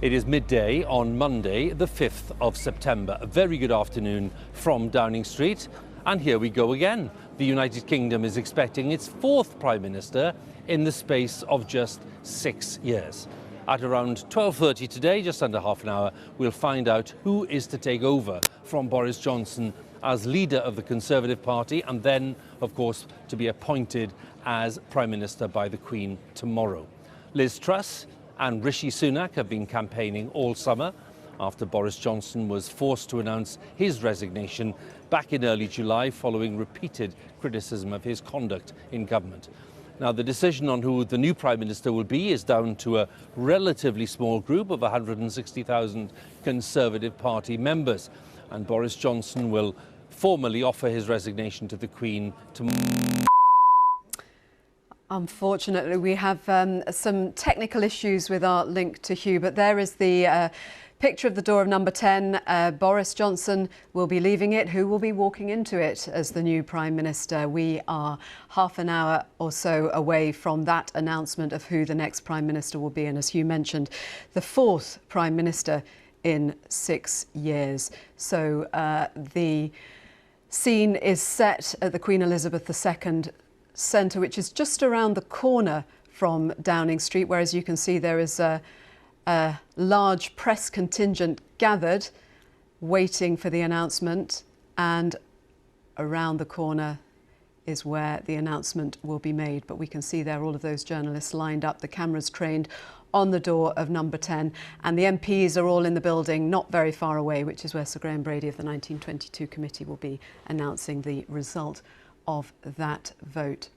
It is midday on Monday, the 5th of September. A very good afternoon from Downing Street. And here we go again. The United Kingdom is expecting its fourth Prime Minister in the space of just 6 years. At around 12:30 today, just under half an hour, we'll find out who is to take over from Boris Johnson as leader of the Conservative Party and then, of course, to be appointed as Prime Minister by the Queen tomorrow. Liz Truss and Rishi Sunak have been campaigning all summer after Boris Johnson was forced to announce his resignation back in early July following repeated criticism of his conduct in government. Now, the decision on who the new Prime Minister will be is down to a relatively small group of 160,000 Conservative Party members, and Boris Johnson will formally offer his resignation to the Queen tomorrow. Unfortunately, we have some technical issues with our link to Hugh, but there is the picture of the door of number 10. Boris Johnson will be leaving it. Who will be walking into it as the new Prime Minister? We are half an hour or so away from that announcement of who the next Prime Minister will be. And as Hugh mentioned, the fourth Prime Minister in 6 years. So the scene is set at the Queen Elizabeth II Centre, which is just around the corner from Downing Street, where, as you can see, there is a large press contingent gathered waiting for the announcement, and around the corner is where the announcement will be made. But we can see there all of those journalists lined up, the cameras trained on the door of number 10, and the MPs are all in the building not very far away, which is where Sir Graham Brady of the 1922 committee will be announcing the result of that vote.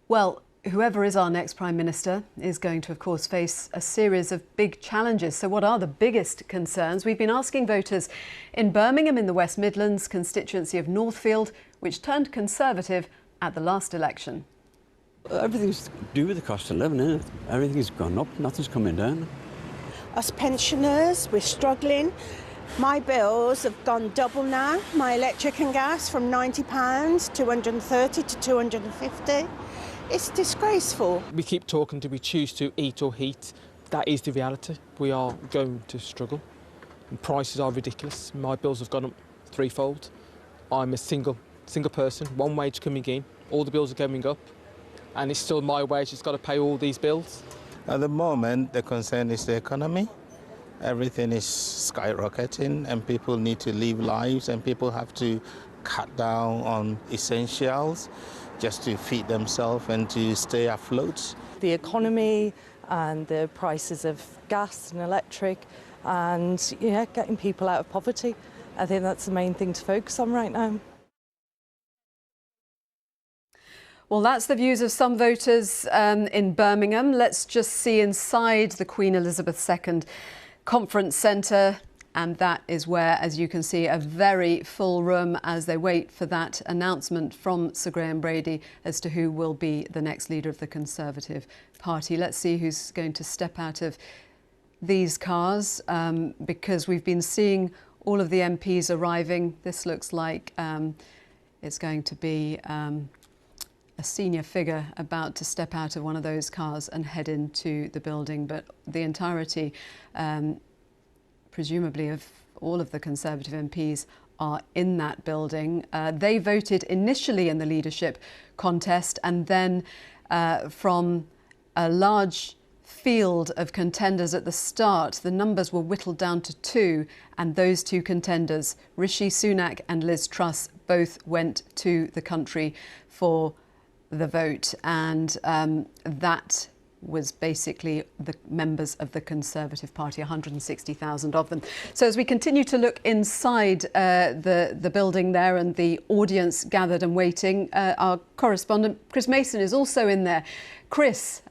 Well, whoever is our next Prime Minister is going to, of course, face a series of big challenges. So what are the biggest concerns? We've been asking voters in Birmingham in the West Midlands constituency of Northfield, which turned Conservative at the last election. Everything's to do with the cost of living, isn't it? Everything's gone up, nothing's coming down. Us pensioners, we're struggling. My bills have gone double now. My electric and gas from £90 to 130 to 250. It's disgraceful. We keep talking, do we choose to eat or heat? That is the reality. We are going to struggle. And prices are ridiculous. My bills have gone up threefold. I'm a single person, one wage coming in. All the bills are going up. And it's still my wage that's got to pay all these bills. At the moment, the concern is the economy. Everything is skyrocketing and people need to live lives and people have to cut down on essentials just to feed themselves and to stay afloat. The economy and the prices of gas and electric and getting people out of poverty. I think that's the main thing to focus on right now. Well, that's the views of some voters in Birmingham. Let's just see inside the Queen Elizabeth II Conference Centre, and that is where, as you can see, a very full room as they wait for that announcement from Sir Graham Brady as to who will be the next leader of the Conservative Party. Let's see who's going to step out of these cars, because we've been seeing all of the MPs arriving. This looks like it's going to be a senior figure about to step out of one of those cars and head into the building, but the entirety, presumably of all of the Conservative MPs, are in that building. They voted initially in the leadership contest, and then from a large field of contenders at the start, the numbers were whittled down to 2, and those 2 contenders, Rishi Sunak and Liz Truss, both went to the country for the vote, and that was basically the members of the Conservative Party, 160,000 of them. So as we continue to look inside the building there and the audience gathered and waiting, our correspondent Chris Mason is also in there. Chris,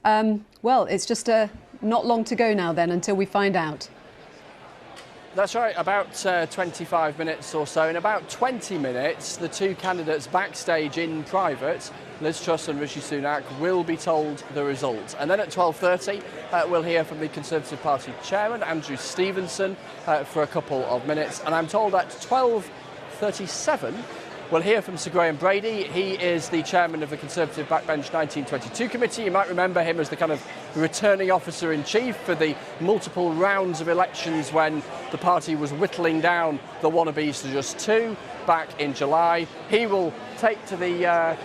well, it's just not long to go now then until we find out. That's right, about 25 minutes or so. In about 20 minutes, the two candidates backstage in private, Liz Truss and Rishi Sunak, will be told the result. And then at 12:30, we'll hear from the Conservative Party chairman, Andrew Stevenson, for a couple of minutes. And I'm told at 12:37, we'll hear from Sir Graham Brady. He is the chairman of the Conservative Backbench 1922 committee. You might remember him as the kind of returning officer-in-chief for the multiple rounds of elections when the party was whittling down the wannabes to just two back in July. He will take to the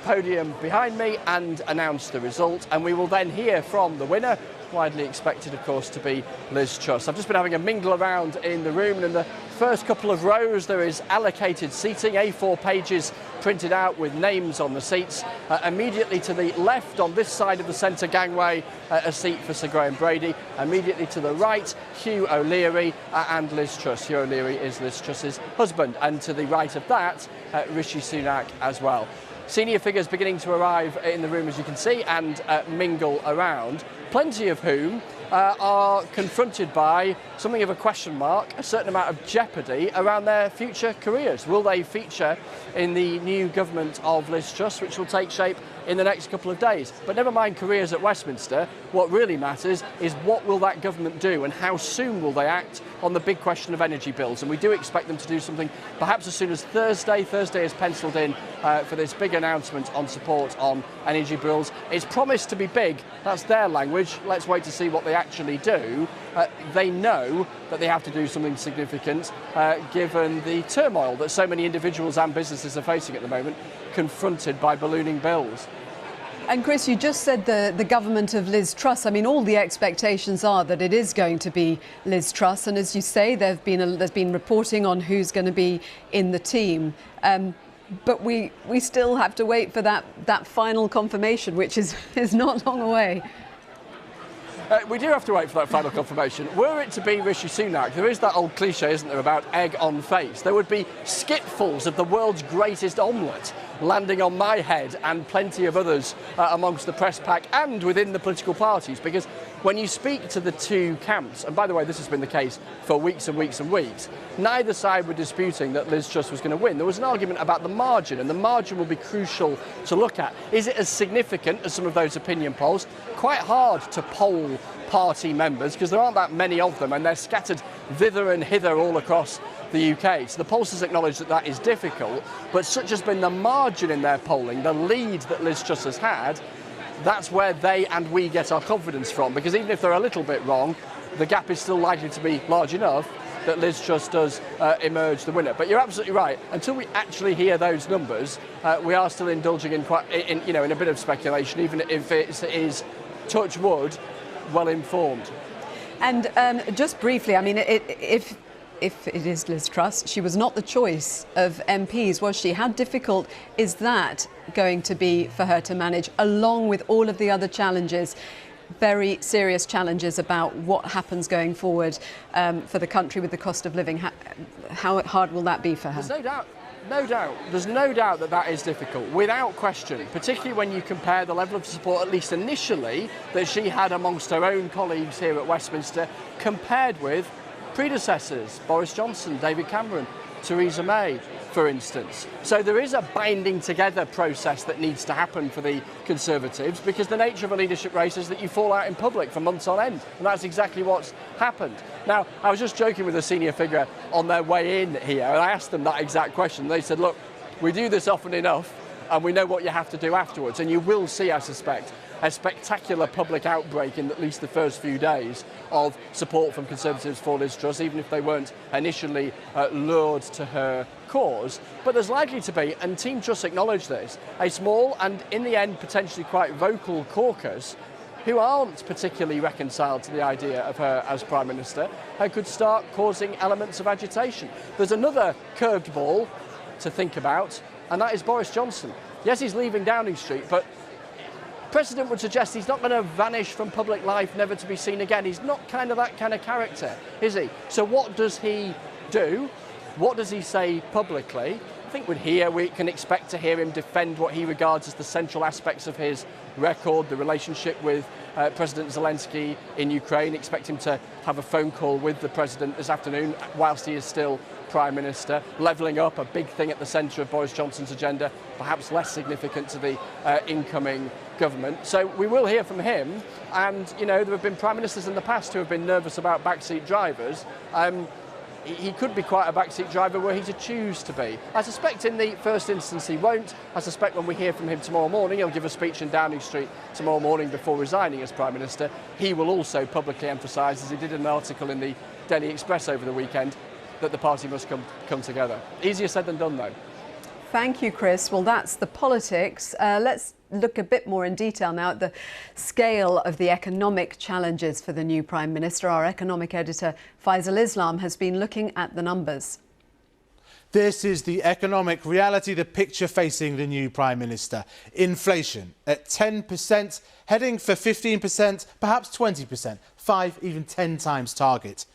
podium behind me and announce the result, and we will then hear from the winner, widely expected, of course, to be Liz Truss. I've just been having a mingle around in the room, and in the first couple of rows there is allocated seating, A4 pages printed out with names on the seats. Immediately to the left on this side of the centre gangway, a seat for Sir Graham Brady. Immediately to the right, Hugh O'Leary and Liz Truss. Hugh O'Leary is Liz Truss's husband, and to the right of that, Rishi Sunak as well. Senior figures beginning to arrive in the room, as you can see, and mingle around, plenty of whom are confronted by something of a question mark, a certain amount of jeopardy around their future careers. Will they feature in the new government of Liz Truss, which will take shape in the next couple of days? But never mind careers at Westminster, what really matters is what will that government do and how soon will they act on the big question of energy bills. And we do expect them to do something perhaps as soon as Thursday. Thursday is penciled in for this big announcement on support on energy bills. It's promised to be big, that's their language. Let's wait to see what they actually do. They know that they have to do something significant given the turmoil that so many individuals and businesses are facing at the moment, confronted by ballooning bills. And Chris, you just said the government of Liz Truss. I mean, all the expectations are that it is going to be Liz Truss. And as you say, there's been reporting on who's going to be in the team. But we still have to wait for that final confirmation, which is not long away. We do have to wait for that final confirmation. Were it to be Rishi Sunak, there is that old cliche, isn't there, about egg on face. There would be skipfuls of the world's greatest omelette landing on my head and plenty of others amongst the press pack and within the political parties, because when you speak to the two camps, and by the way, this has been the case for weeks and weeks and weeks, neither side were disputing that Liz Truss was going to win. There was an argument about the margin, and the margin will be crucial to look at. Is it as significant as some of those opinion polls? Quite hard to poll party members because there aren't that many of them, and they're scattered thither and hither all across the UK. So the pollsters acknowledge that that is difficult, but such has been the margin in their polling, the lead that Liz Truss has had, that's where they and we get our confidence from, because even if they're a little bit wrong, the gap is still likely to be large enough that Liz Truss does emerge the winner. But you're absolutely right. Until we actually hear those numbers, we are still indulging in in a bit of speculation, even if it is, touch wood, well informed. And just briefly, I mean, if it is Liz Truss, she was not the choice of MPs, was she? How difficult is that going to be for her to manage, along with all of the other challenges, very serious challenges about what happens going forward for the country with the cost of living? How hard will that be for her? There's no doubt. There's no doubt that is difficult, without question, particularly when you compare the level of support, at least initially, that she had amongst her own colleagues here at Westminster, compared with predecessors, Boris Johnson, David Cameron, Theresa May, for instance. So there is a binding together process that needs to happen for the Conservatives, because the nature of a leadership race is that you fall out in public for months on end, and that's exactly what's happened. Now, I was just joking with a senior figure on their way in here, and I asked them that exact question. They said, look, we do this often enough, and we know what you have to do afterwards, and you will see, I suspect, a spectacular public outbreak in at least the first few days of support from Conservatives for Liz Truss, even if they weren't initially lured to her cause. But there's likely to be, and Team Truss acknowledge this, a small and in the end potentially quite vocal caucus who aren't particularly reconciled to the idea of her as Prime Minister, who could start causing elements of agitation. There's another curved ball to think about, and that is Boris Johnson. Yes, he's leaving Downing Street, but precedent would suggest he's not going to vanish from public life, never to be seen again. He's not that kind of character, is he? So what does he do? What does he say publicly I think we can expect to hear him defend what he regards as the central aspects of his record, the relationship with President Zelensky in Ukraine. Expect him to have a phone call with the president this afternoon whilst he is still Prime Minister. Levelling up, a big thing at the centre of Boris Johnson's agenda, perhaps less significant to the incoming government. So we will hear from him. And, you know, there have been Prime Ministers in the past who have been nervous about backseat drivers. He could be quite a backseat driver were he to choose to be. I suspect in the first instance he won't. I suspect when we hear from him tomorrow morning, he'll give a speech in Downing Street tomorrow morning before resigning as Prime Minister. He will also publicly emphasise, as he did in an article in the Daily Express over the weekend, that the party must come together. Easier said than done, though. Thank you, Chris. Well, that's the politics. Let's look a bit more in detail now at the scale of the economic challenges for the new Prime Minister. Our economic editor, Faisal Islam, has been looking at the numbers. This is the economic reality, the picture facing the new Prime Minister. Inflation at 10%, heading for 15%, perhaps 20%, 5, even 10 times target.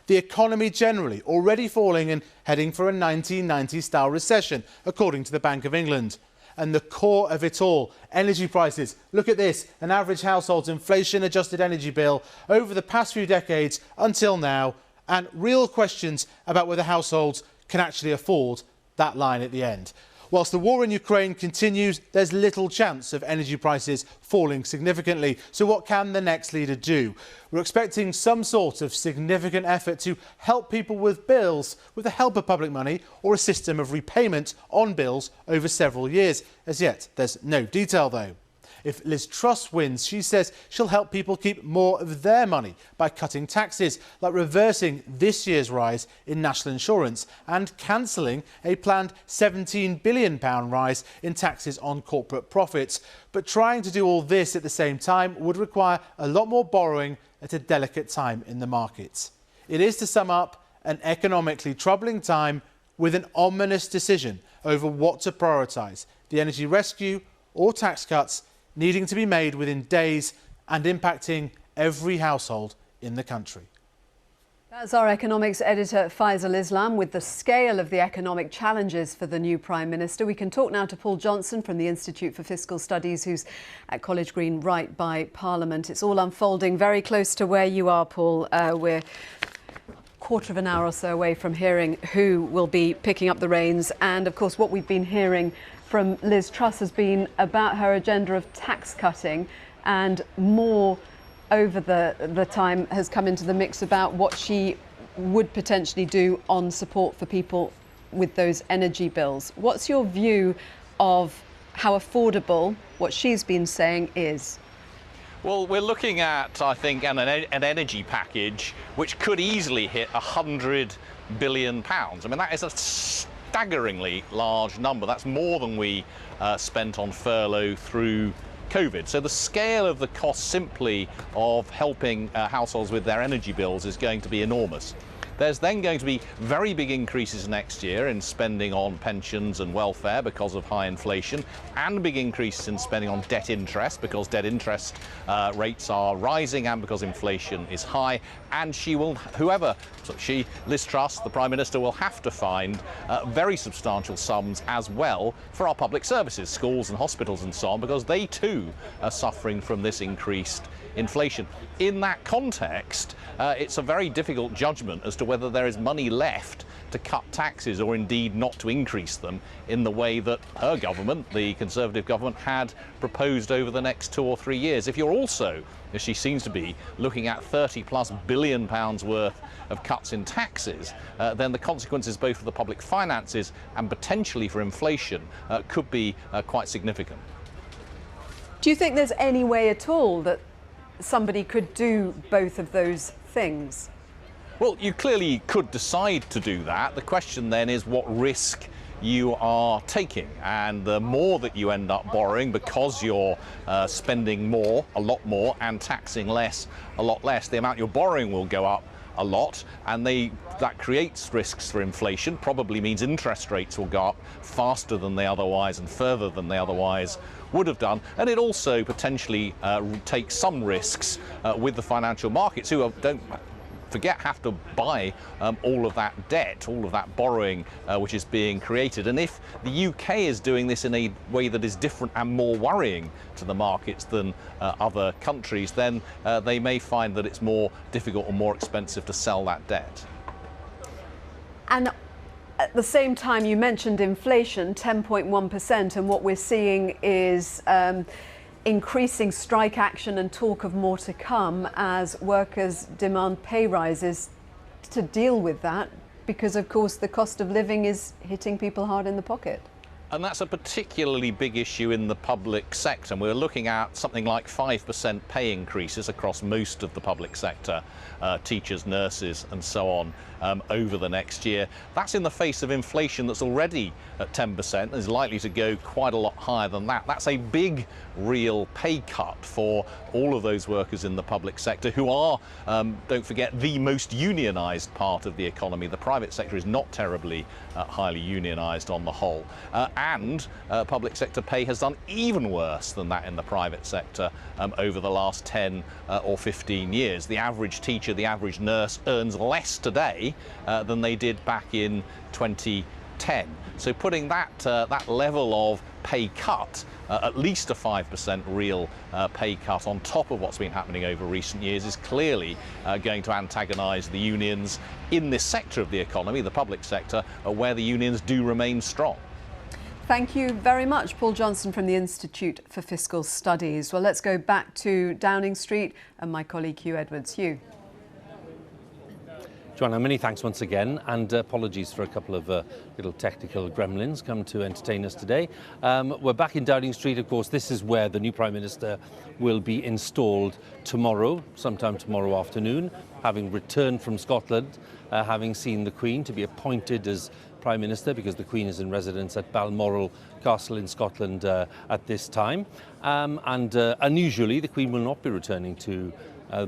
The economy generally already falling and heading for a 1990-style recession, according to the Bank of England. And the core of it all, energy prices. Look at this, an average household's inflation-adjusted energy bill over the past few decades until now, and real questions about whether households can actually afford that line at the end. Whilst the war in Ukraine continues, there's little chance of energy prices falling significantly. So what can the next leader do? We're expecting some sort of significant effort to help people with bills with the help of public money or a system of repayment on bills over several years. As yet, there's no detail though. If Liz Truss wins, she says she'll help people keep more of their money by cutting taxes, like reversing this year's rise in national insurance and cancelling a planned £17 billion rise in taxes on corporate profits. But trying to do all this at the same time would require a lot more borrowing at a delicate time in the markets. It is, to sum up, an economically troubling time with an ominous decision over what to prioritise, the energy rescue or tax cuts, needing to be made within days and impacting every household in the country. That's our economics editor, Faisal Islam, with the scale of the economic challenges for the new Prime Minister. We can talk now to Paul Johnson from the Institute for Fiscal Studies, who's at College Green, right by Parliament. It's all unfolding very close to where you are, Paul. We're a quarter of an hour or so away from hearing who will be picking up the reins. And, of course, what we've been hearing from Liz Truss has been about her agenda of tax cutting, and more over the time has come into the mix about what she would potentially do on support for people with those energy bills. What's your view of how affordable what she's been saying is? Well, we're looking at, I think, an energy package which could easily hit £100 billion. I mean, that is a staggeringly large number. That's more than we spent on furlough through COVID. So the scale of the cost simply of helping households with their energy bills is going to be enormous. There's then going to be very big increases next year in spending on pensions and welfare because of high inflation, and big increases in spending on debt interest because debt interest rates are rising and because inflation is high. And Liz Truss, the Prime Minister, will have to find very substantial sums as well for our public services, schools and hospitals and so on, because they too are suffering from this increased inflation. In that context, it's a very difficult judgment as to whether there is money left to cut taxes or indeed not to increase them in the way that her government, the Conservative government, had proposed over the next 2 or 3 years. If you're also, as she seems to be, looking at £30+ billion worth of cuts in taxes, then the consequences both for the public finances and potentially for inflation could be quite significant. Do you think there's any way at all that somebody could do both of those things? Well, you clearly could decide to do that. The question then is what risk you are taking, and the more that you end up borrowing because you're spending more, a lot more, and taxing less, a lot less, the amount you're borrowing will go up a lot, and that creates risks for inflation. Probably means interest rates will go up faster than they otherwise and further than they otherwise would have done, and it also potentially takes some risks with the financial markets, who don't forget, have to buy all of that debt, all of that borrowing which is being created. And if the UK is doing this in a way that is different and more worrying to the markets than other countries, then they may find that it's more difficult or more expensive to sell that debt. And at the same time, you mentioned inflation, 10.1%, and what we're seeing is increasing strike action and talk of more to come as workers demand pay rises to deal with that, because of course the cost of living is hitting people hard in the pocket. And that's a particularly big issue in the public sector. We're looking at something like 5% pay increases across most of the public sector, teachers, nurses and so on, over the next year. That's in the face of inflation that's already at 10% and is likely to go quite a lot higher than that. That's a big real pay cut for all of those workers in the public sector who are, don't forget, the most unionised part of the economy. The private sector is not terribly highly unionised on the whole. And public sector pay has done even worse than that in the private sector over the last 10 or 15 years. The average teacher, the average nurse earns less today than they did back in 2010. So putting that level of pay cut, at least a 5% real pay cut on top of what's been happening over recent years, is clearly going to antagonise the unions in this sector of the economy, the public sector, where the unions do remain strong. Thank you very much, Paul Johnson from the Institute for Fiscal Studies. Well, let's go back to Downing Street and my colleague Hugh Edwards. Hugh. Joanna, many thanks once again, and apologies for a couple of little technical gremlins come to entertain us today. We're back in Downing Street, of course. This is where the new Prime Minister will be installed tomorrow, sometime tomorrow afternoon, having returned from Scotland, having seen the Queen to be appointed as Prime Minister, because the Queen is in residence at Balmoral Castle in Scotland at this time. And unusually, the Queen will not be returning to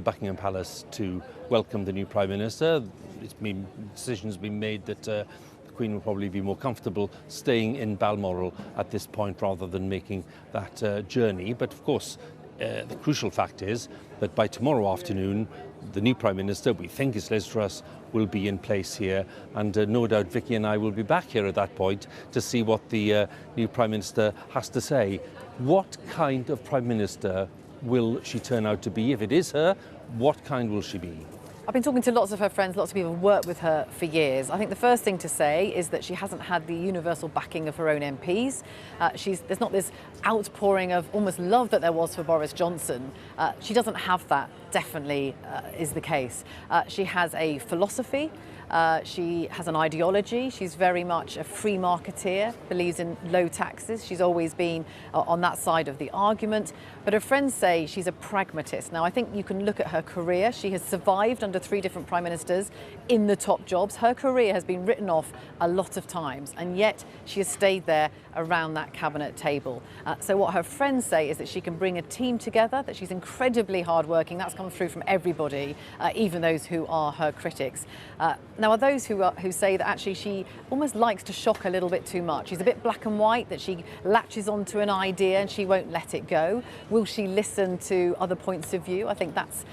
Buckingham Palace to welcome the new Prime Minister. Decisions been made that the Queen will probably be more comfortable staying in Balmoral at this point rather than making that journey. But of course, the crucial fact is that by tomorrow afternoon, the new Prime Minister, we think is Liz Truss, will be in place here, and no doubt Vicky and I will be back here at that point to see what the new Prime Minister has to say. What kind of Prime Minister will she turn out to be? If it is her, what kind will she be? I've been talking to lots of her friends, lots of people who've worked with her for years. I think the first thing to say is that she hasn't had the universal backing of her own MPs. There's not this outpouring of almost love that there was for Boris Johnson. She doesn't have that, definitely is the case. She has a philosophy. She has an ideology. She's very much a free marketeer, believes in low taxes. She's always been on that side of the argument. But her friends say she's a pragmatist. Now, I think you can look at her career. She has survived under 3 different prime ministers in the top jobs. Her career has been written off a lot of times, and yet she has stayed there around that cabinet table. So what her friends say is that she can bring a team together, that she's incredibly hardworking. That's come through from everybody, even those who are her critics. Now, are those who say that actually she almost likes to shock a little bit too much. She's a bit black and white, that she latches onto an idea and she won't let it go. Will she listen to other points of view? I think that's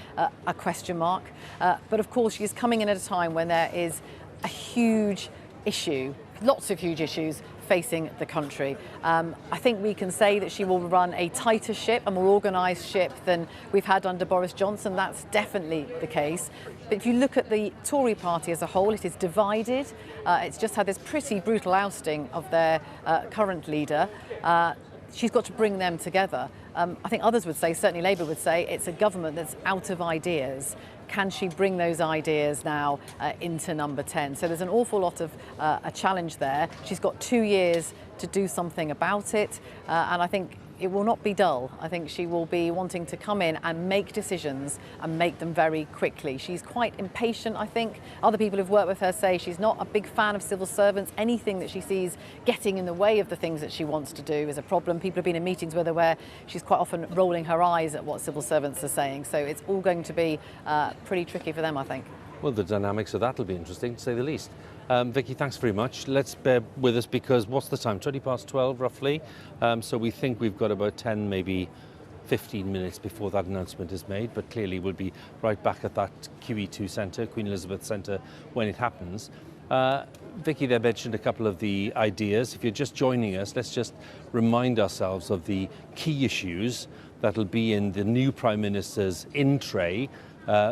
a question mark. But of course, she's coming in at a time when there is a huge issue, lots of huge issues facing the country. I think we can say that she will run a tighter ship, a more organised ship than we've had under Boris Johnson. That's definitely the case. But if you look at the Tory party as a whole, it is divided. It's just had this pretty brutal ousting of their current leader. She's got to bring them together. I think others would say, certainly Labour would say, it's a government that's out of ideas. Can she bring those ideas now into number 10? So there's an awful lot of a challenge there. She's got 2 years to do something about it, and I think it will not be dull. I think she will be wanting to come in and make decisions and make them very quickly. She's quite impatient, I think. Other people who've worked with her say she's not a big fan of civil servants. Anything that she sees getting in the way of the things that she wants to do is a problem. People have been in meetings with her where she's quite often rolling her eyes at what civil servants are saying. So it's all going to be pretty tricky for them, I think. Well, the dynamics of that will be interesting, to say the least. Vicky, thanks very much. Let's bear with us because what's the time? 20 past 12, roughly. So we think we've got about 10, maybe 15 minutes before that announcement is made, but clearly we'll be right back at that QE2 Centre, Queen Elizabeth Centre, when it happens. Vicky there mentioned a couple of the ideas. If you're just joining us, let's just remind ourselves of the key issues that'll be in the new Prime Minister's in-tray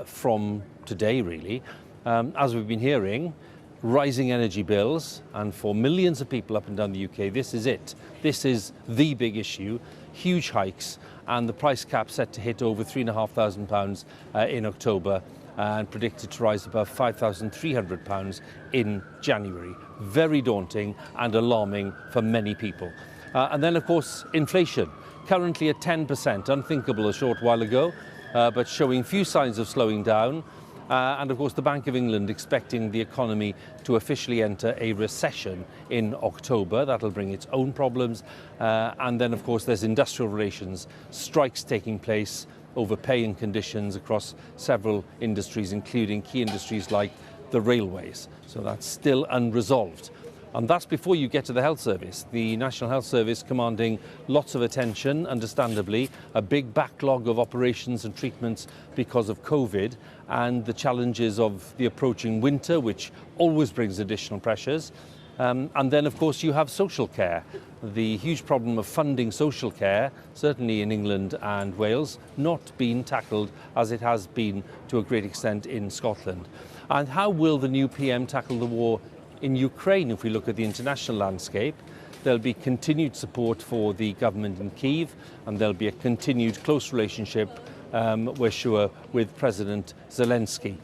from today, really. As we've been hearing, rising energy bills, and for millions of people up and down the UK, this is it. This is the big issue. Huge hikes, and the price cap set to hit over £3,500 in October, and predicted to rise above £5,300 in January. Very daunting and alarming for many people. And then, of course, inflation, currently at 10%, unthinkable a short while ago, but showing few signs of slowing down. And of course the Bank of England expecting the economy to officially enter a recession in October. That'll bring its own problems. And then of course there's industrial relations, strikes taking place over pay and conditions across several industries, including key industries like the railways. So that's still unresolved. And that's before you get to the health service. The National Health Service commanding lots of attention, understandably, a big backlog of operations and treatments because of COVID, and the challenges of the approaching winter, which always brings additional pressures. And then, of course, you have social care. The huge problem of funding social care, certainly in England and Wales, not being tackled as it has been to a great extent in Scotland. And how will the new PM tackle the war in Ukraine? If we look at the international landscape, there'll be continued support for the government in Kyiv, and there'll be a continued close relationship, we're sure, with President Zelensky.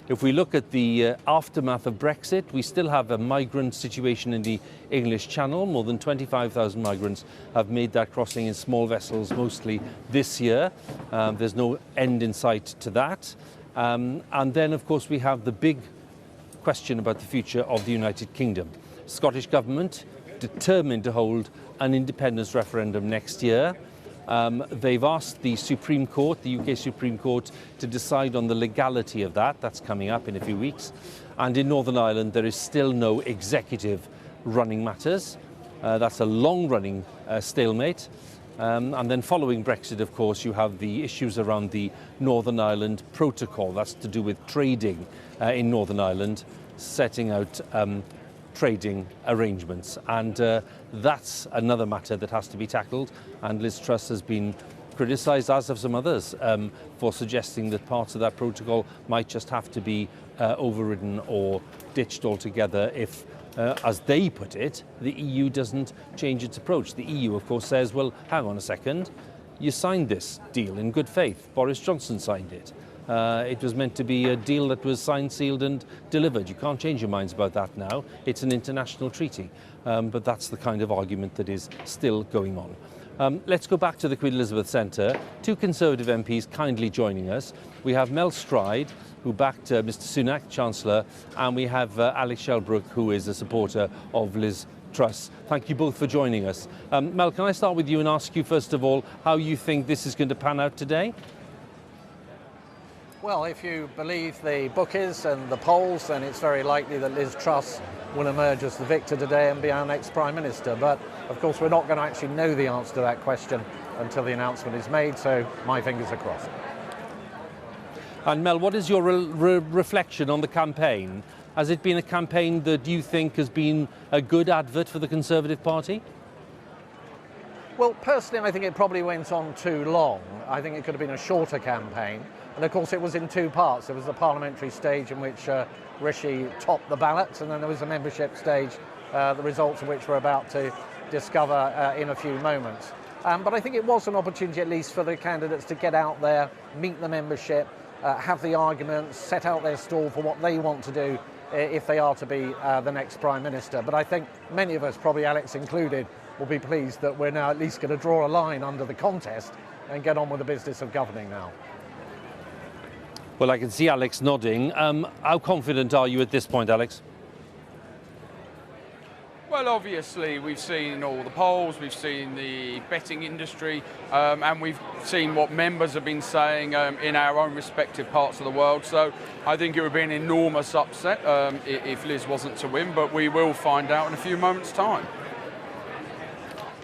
If we look at the aftermath of Brexit, we still have a migrant situation in the English Channel. More than 25,000 migrants have made that crossing in small vessels, mostly this year. There's no end in sight to that. And then, of course, we have the big question about the future of the United Kingdom. Scottish Government determined to hold an independence referendum next year. They've asked the Supreme Court, the UK Supreme Court, to decide on the legality of that. That's coming up in a few weeks. And in Northern Ireland, there is still no executive running matters. That's a long-running stalemate. And then following Brexit, of course, you have the issues around the Northern Ireland Protocol. That's to do with trading in Northern Ireland, setting out trading arrangements. And that's another matter that has to be tackled. And Liz Truss has been criticised, as have some others, for suggesting that parts of that protocol might just have to be overridden or ditched altogether if, as they put it, the EU doesn't change its approach. The EU, of course, says, well, hang on a second, you signed this deal in good faith. Boris Johnson signed it. It was meant to be a deal that was signed, sealed and delivered. You can't change your minds about that now. It's an international treaty. But that's the kind of argument that is still going on. Let's go back to the Queen Elizabeth Centre. Two Conservative MPs kindly joining us. We have Mel Stride, who backed Mr Sunak, Chancellor, and we have Alex Shelbrooke, who is a supporter of Liz Truss. Thank you both for joining us. Mel, can I start with you and ask you, first of all, how you think this is going to pan out today? Well, if you believe the bookies and the polls, then it's very likely that Liz Truss will emerge as the victor today and be our next Prime Minister. But, of course, we're not going to actually know the answer to that question until the announcement is made, so my fingers are crossed. And Mel, what is your reflection on the campaign? Has it been a campaign that you think has been a good advert for the Conservative Party? Well, personally, I think it probably went on too long. I think it could have been a shorter campaign. And of course, it was in two parts. There was the parliamentary stage in which Rishi topped the ballot, and then there was a membership stage, the results of which we're about to discover in a few moments. But I think it was an opportunity, at least, for the candidates to get out there, meet the membership, have the arguments, set out their stall for what they want to do if they are to be the next Prime Minister. But I think many of us, probably Alex included, will be pleased that we're now at least going to draw a line under the contest and get on with the business of governing now. Well, I can see Alex nodding. How confident are you at this point, Alex? Well, obviously, we've seen all the polls, we've seen the betting industry, and we've seen what members have been saying in our own respective parts of the world. So I think it would be an enormous upset if Liz wasn't to win, but we will find out in a few moments' time.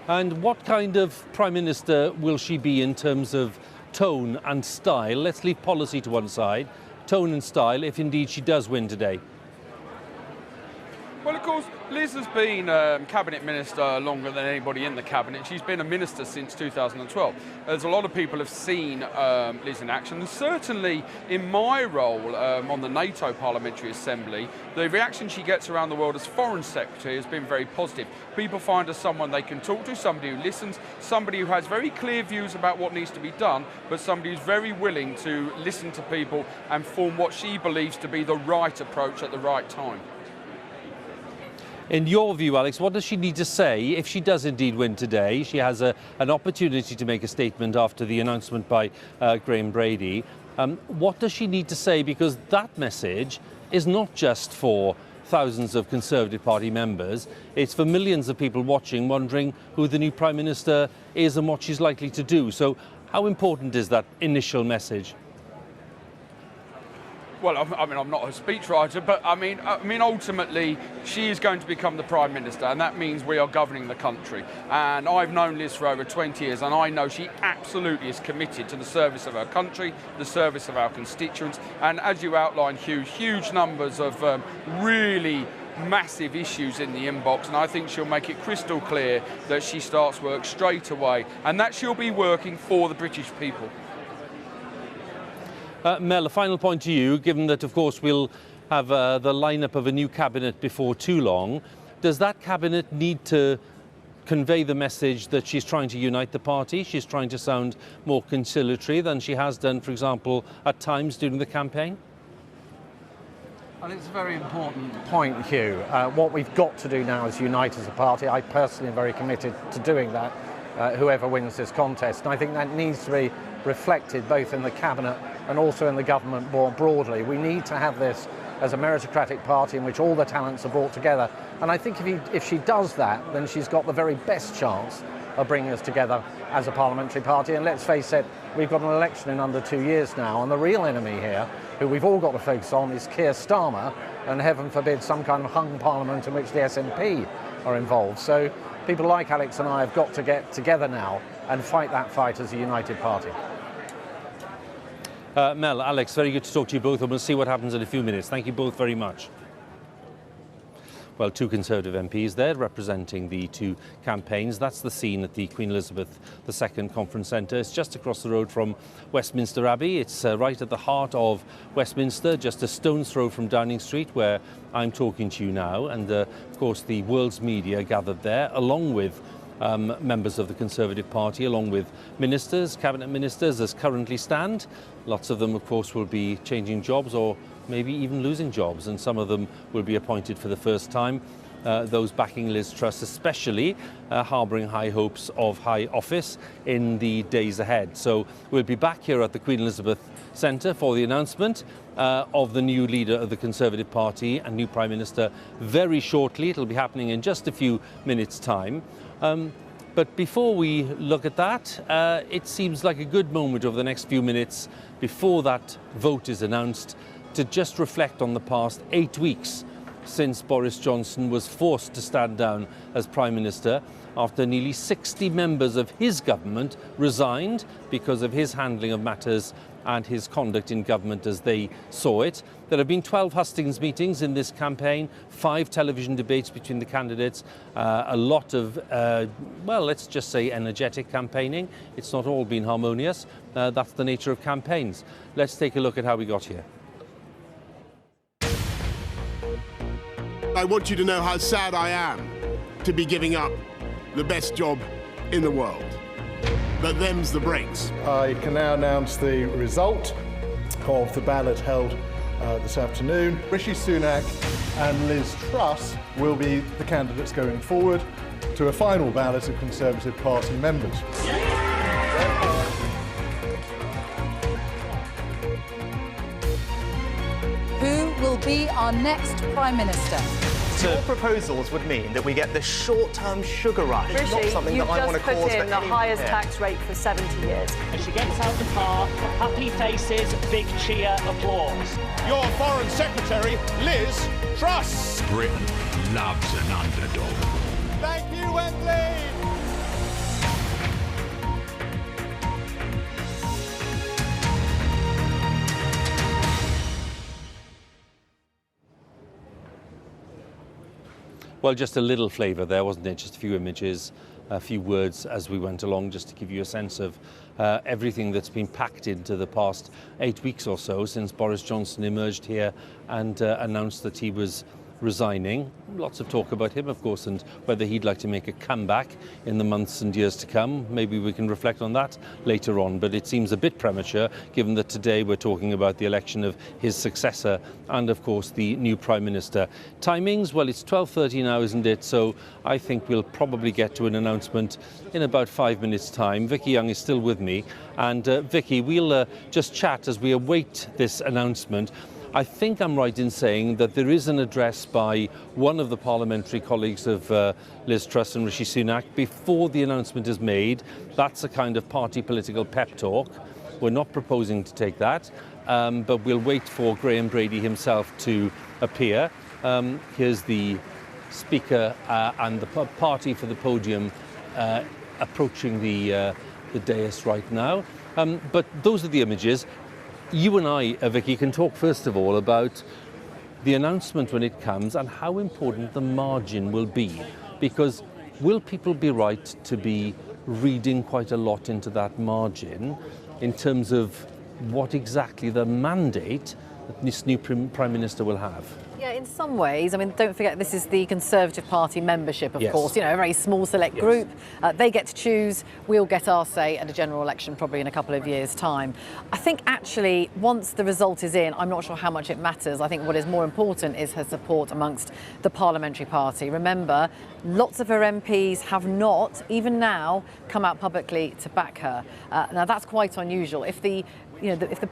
And what kind of Prime Minister will she be in terms of tone and style? Let's leave policy to one side. Tone and style, if indeed she does win today. Well, of course, Liz has been Cabinet Minister longer than anybody in the Cabinet. She's been a Minister since 2012. There's a lot of people have seen Liz in action. And certainly in my role on the NATO Parliamentary Assembly, the reaction she gets around the world as Foreign Secretary has been very positive. People find her someone they can talk to, somebody who listens, somebody who has very clear views about what needs to be done, but somebody who's very willing to listen to people and form what she believes to be the right approach at the right time. In your view, Alex, what does she need to say if she does indeed win today? She has an opportunity to make a statement after the announcement by Graham Brady. What does she need to say? Because that message is not just for thousands of Conservative Party members. It's for millions of people watching, wondering who the new Prime Minister is and what she's likely to do. So how important is that initial message? Well, I mean, I'm not a speechwriter, but I mean, ultimately, she is going to become the Prime Minister, and that means we are governing the country. And I've known Liz for over 20 years, and I know she absolutely is committed to the service of our country, the service of our constituents, and as you outlined, Hugh, huge numbers of really massive issues in the inbox, and I think she'll make it crystal clear that she starts work straight away, and that she'll be working for the British people. Mel, a final point to you, given that, of course, we'll have the lineup of a new cabinet before too long. Does that cabinet need to convey the message that she's trying to unite the party? She's trying to sound more conciliatory than she has done, for example, at times during the campaign? And it's a very important point, Hugh. What we've got to do now is unite as a party. I personally am very committed to doing that, whoever wins this contest. And I think that needs to be reflected both in the Cabinet and also in the government more broadly. We need to have this as a meritocratic party in which all the talents are brought together. And I think if she does that, then she's got the very best chance of bringing us together as a parliamentary party. And let's face it, we've got an election in under 2 years now, and the real enemy here, who we've all got to focus on, is Keir Starmer, and heaven forbid some kind of hung parliament in which the SNP are involved. So people like Alex and I have got to get together now and fight that fight as a united party. Mel, Alex, very good to talk to you both, and we'll see what happens in a few minutes. Thank you both very much. Well, two Conservative MPs there representing the two campaigns. That's the scene at the Queen Elizabeth II Conference Centre. It's just across the road from Westminster Abbey. It's right at the heart of Westminster, just a stone's throw from Downing Street, where I'm talking to you now. And of course, the world's media gathered there, along with members of the Conservative Party, along with ministers, cabinet ministers as currently stand. Lots of them, of course, will be changing jobs or maybe even losing jobs, and some of them will be appointed for the first time. Those backing Liz Truss especially, harbouring high hopes of high office in the days ahead. So we'll be back here at the Queen Elizabeth Centre for the announcement of the new leader of the Conservative Party and new Prime Minister very shortly. It'll be happening in just a few minutes' time. But before we look at that, it seems like a good moment over the next few minutes before that vote is announced to just reflect on the past 8 weeks since Boris Johnson was forced to stand down as Prime Minister after nearly 60 members of his government resigned because of his handling of matters and his conduct in government as they saw it. There have been 12 hustings meetings in this campaign, 5 television debates between the candidates, a lot of, well, let's just say energetic campaigning. It's not all been harmonious. That's the nature of campaigns. Let's take a look at how we got here. I want you to know how sad I am to be giving up the best job in the world. But them's the breaks. I can now announce the result of the ballot held this afternoon. Rishi Sunak and Liz Truss will be the candidates going forward to a final ballot of Conservative Party members. Who will be our next Prime Minister? Your proposals would mean that we get this short-term sugar rush. Rishi, not something you've that I want just to put cause in for the anyone highest here. tax rate for 70 years. As she gets out the car, happy faces, big cheer, applause. Your Foreign Secretary, Liz Truss. Britain loves an underdog. Thank you, Wembley. Well, just a little flavour there, wasn't it? Just a few images, a few words as we went along, just to give you a sense of everything that's been packed into the past 8 weeks or so since Boris Johnson emerged here and announced that he was resigning. Lots of talk about him, of course, and whether he'd like to make a comeback in the months and years to come. Maybe we can reflect on that later on, but it seems a bit premature given that today we're talking about the election of his successor and, of course, the new Prime Minister. Timings, well, it's 12:30 now, isn't it? So I think we'll probably get to an announcement in about 5 minutes' time. Vicky Young is still with me, and Vicky, we'll just chat as we await this announcement. I think I'm right in saying that there is an address by one of the parliamentary colleagues of Liz Truss and Rishi Sunak before the announcement is made. That's a kind of party political pep talk. We're not proposing to take that, but we'll wait for Graham Brady himself to appear. Here's the Speaker and the party for the podium approaching the dais right now. But those are the images. You and I, Vicky, can talk first of all about the announcement when it comes and how important the margin will be. Because will people be right to be reading quite a lot into that margin in terms of what exactly the mandate that this new Prime Minister will have? Yeah, in some ways. I mean, don't forget, this is the Conservative Party membership, of Yes. course, you know, a very small select group. They get to choose. We'll get our say at a general election probably in a couple of years' time. I think actually, once the result is in, I'm not sure how much it matters. I think what is more important is her support amongst the parliamentary party. Remember, lots of her MPs have not, even now, come out publicly to back her. Now, that's quite unusual. If the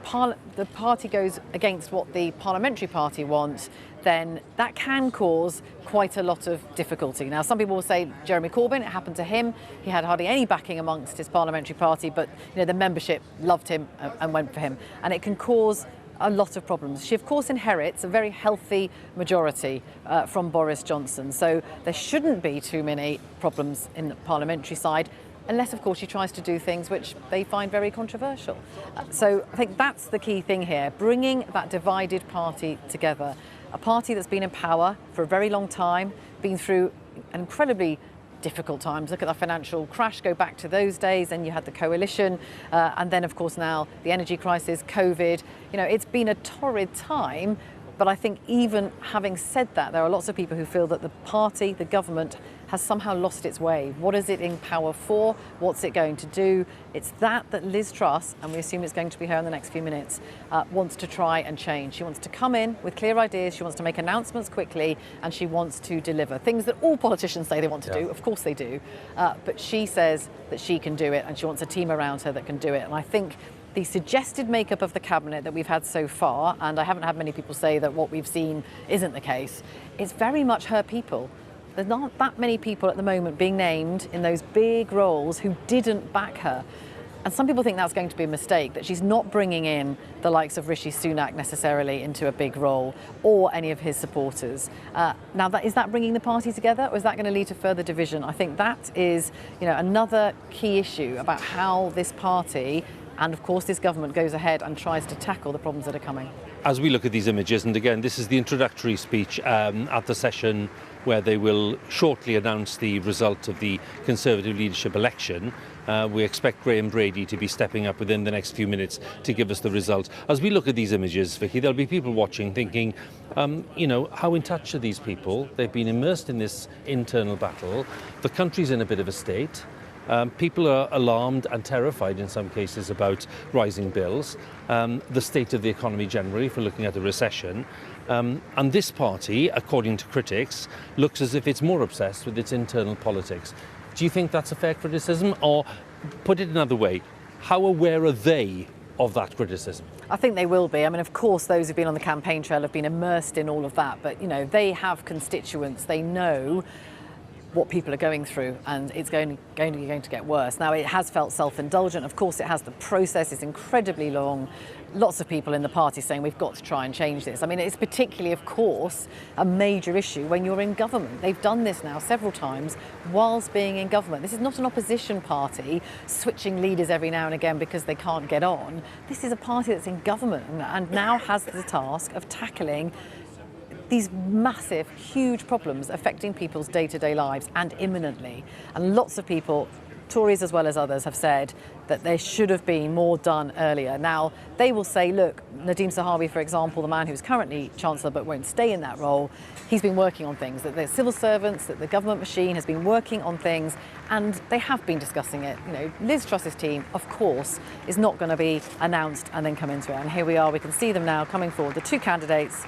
party goes against what the parliamentary party wants, then that can cause quite a lot of difficulty. Now, some people will say Jeremy Corbyn, it happened to him. He had hardly any backing amongst his parliamentary party, but the membership loved him and went for him. And it can cause a lot of problems. She, of course, inherits a very healthy majority from Boris Johnson. So there shouldn't be too many problems in the parliamentary side, unless, of course, she tries to do things which they find very controversial. So I think that's the key thing here, bringing that divided party together. A party that's been in power for a very long time, been through incredibly difficult times. Look at the financial crash, go back to those days, and you had the coalition, and then, of course, now the energy crisis, COVID. You know, it's been a torrid time. But I think even having said that, there are lots of people who feel that the party, the government, has somehow lost its way. What is it in power for? What's it going to do? It's that Liz Truss, and we assume it's going to be her in the next few minutes, wants to try and change. She wants to come in with clear ideas, she wants to make announcements quickly, and she wants to deliver. Things that all politicians say they want to do, of course they do, but she says that she can do it, and she wants a team around her that can do it. And I think the suggested makeup of the cabinet that we've had so far, and I haven't had many people say that what we've seen isn't the case, is very much her people. There's not that many people at the moment being named in those big roles who didn't back her. And some people think that's going to be a mistake, that she's not bringing in the likes of Rishi Sunak necessarily into a big role, or any of his supporters. Now, is that bringing the party together, or is that going to lead to further division? I think that is, another key issue about how this party and, of course, this government goes ahead and tries to tackle the problems that are coming. As we look at these images, and again, this is the introductory speech at the session where they will shortly announce the result of the Conservative leadership election. We expect Graham Brady to be stepping up within the next few minutes to give us the result. As we look at these images, Vicky, there'll be people watching thinking, how in touch are these people? They've been immersed in this internal battle. The country's in a bit of a state. People are alarmed and terrified in some cases about rising bills, the state of the economy generally, if we're looking at a recession. And this party, according to critics, looks as if it's more obsessed with its internal politics. Do you think that's a fair criticism? Or, put it another way, how aware are they of that criticism? I think they will be. I mean, of course, those who've been on the campaign trail have been immersed in all of that. But, they have constituents. They know what people are going through, and it's going to get worse. Now, it has felt self-indulgent. Of course, it has. The process is incredibly long. Lots of people in the party saying we've got to try and change this. I mean, it's particularly, of course, a major issue when you're in government. They've done this now several times whilst being in government. This is not an opposition party switching leaders every now and again because they can't get on. This is a party that's in government and now has the task of tackling these massive, huge problems affecting people's day-to-day lives and imminently. And lots of people, Tories as well as others, have said that there should have been more done earlier. Now, they will say, look, Nadhim Zahawi, for example, the man who's currently Chancellor but won't stay in that role, he's been working on things, that the civil servants, that the government machine has been working on things, and they have been discussing it. You know, Liz Truss's team, of course, is not going to be announced and then come into it. And here we are, we can see them now coming forward, the two candidates,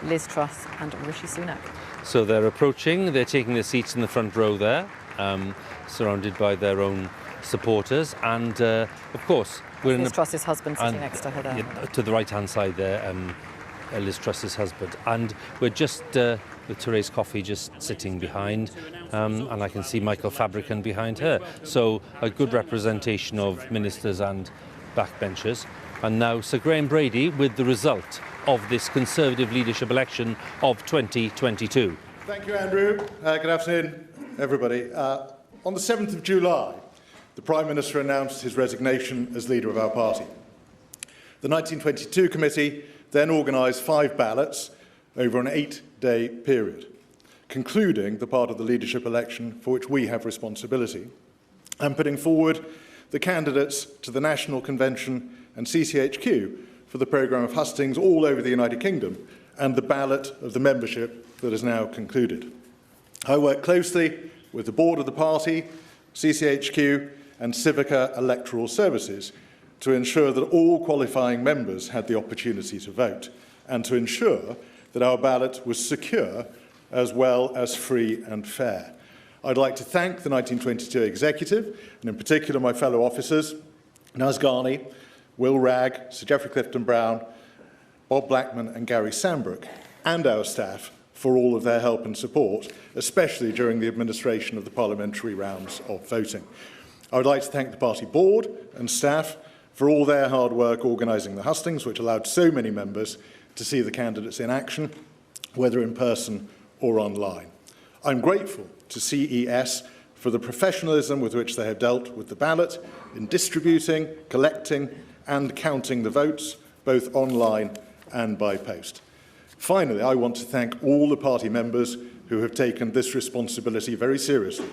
Liz Truss and Rishi Sunak. So they're approaching, they're taking their seats in the front row there, surrounded by their own supporters, and of course we're Liz Truss's husband sitting next to her there. To the right-hand side there, Liz Truss's husband, and we're just with Therese Coffey just sitting behind, and I can see Michael Fabricant behind her. So a good representation of ministers and backbenchers. And now Sir Graham Brady with the result of this Conservative leadership election of 2022. Thank you, Andrew. Good afternoon, everybody. On the 7th of July, the Prime Minister announced his resignation as leader of our party. The 1922 committee then organised 5 ballots over an 8-day period, concluding the part of the leadership election for which we have responsibility, and putting forward the candidates to the National Convention and CCHQ for the programme of hustings all over the United Kingdom and the ballot of the membership that has now concluded. I work closely with the board of the party, CCHQ and Civica Electoral Services to ensure that all qualifying members had the opportunity to vote and to ensure that our ballot was secure as well as free and fair. I'd like to thank the 1922 executive, and in particular my fellow officers, Naz Ghani, Will Wragg, Sir Geoffrey Clifton-Brown, Bob Blackman and Gary Sambrook, and our staff for all of their help and support, especially during the administration of the parliamentary rounds of voting. I would like to thank the party board and staff for all their hard work organising the hustings, which allowed so many members to see the candidates in action, whether in person or online. I'm grateful to CES for the professionalism with which they have dealt with the ballot in distributing, collecting and counting the votes, both online and by post. Finally, I want to thank all the party members who have taken this responsibility very seriously,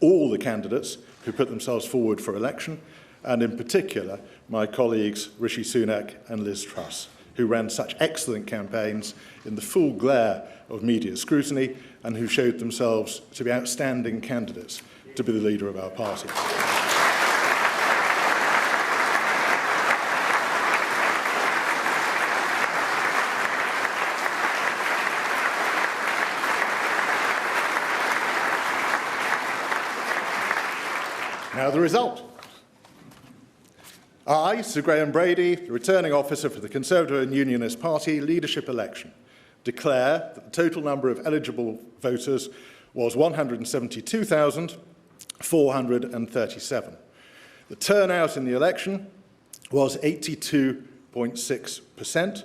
all the candidates who put themselves forward for election, and in particular my colleagues Rishi Sunak and Liz Truss, who ran such excellent campaigns in the full glare of media scrutiny and who showed themselves to be outstanding candidates to be the leader of our party. Now the result. I, Sir Graham Brady, the returning officer for the Conservative and Unionist Party leadership election, declare that the total number of eligible voters was 172,437. The turnout in the election was 82.6%.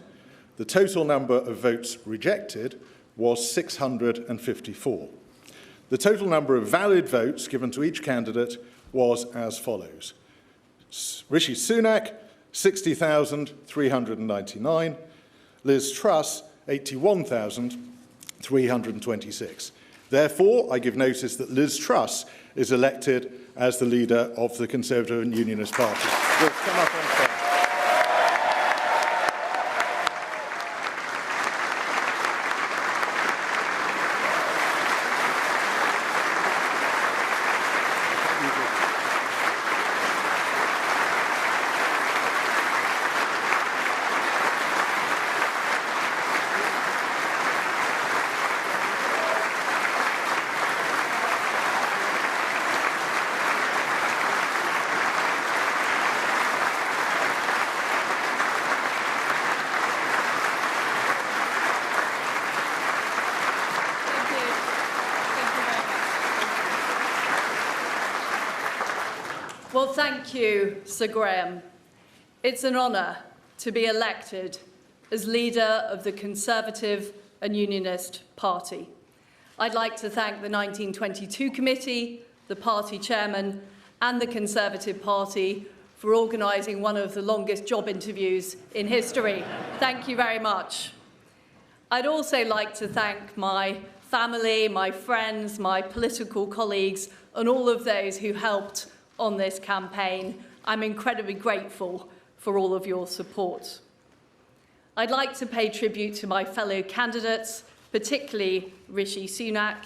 The total number of votes rejected was 654. The total number of valid votes given to each candidate was as follows. Rishi Sunak, 60,399. Liz Truss, 81,326. Therefore, I give notice that Liz Truss is elected as the leader of the Conservative and Unionist Party. We'll come up on stage. Well, thank you, Sir Graham. It's an honour to be elected as leader of the Conservative and Unionist Party. I'd like to thank the 1922 committee, the party chairman and the Conservative Party for organising one of the longest job interviews in history. Thank you very much. I'd also like to thank my family, my friends, my political colleagues, and all of those who helped on this campaign. I'm incredibly grateful for all of your support. I'd like to pay tribute to my fellow candidates, particularly Rishi Sunak.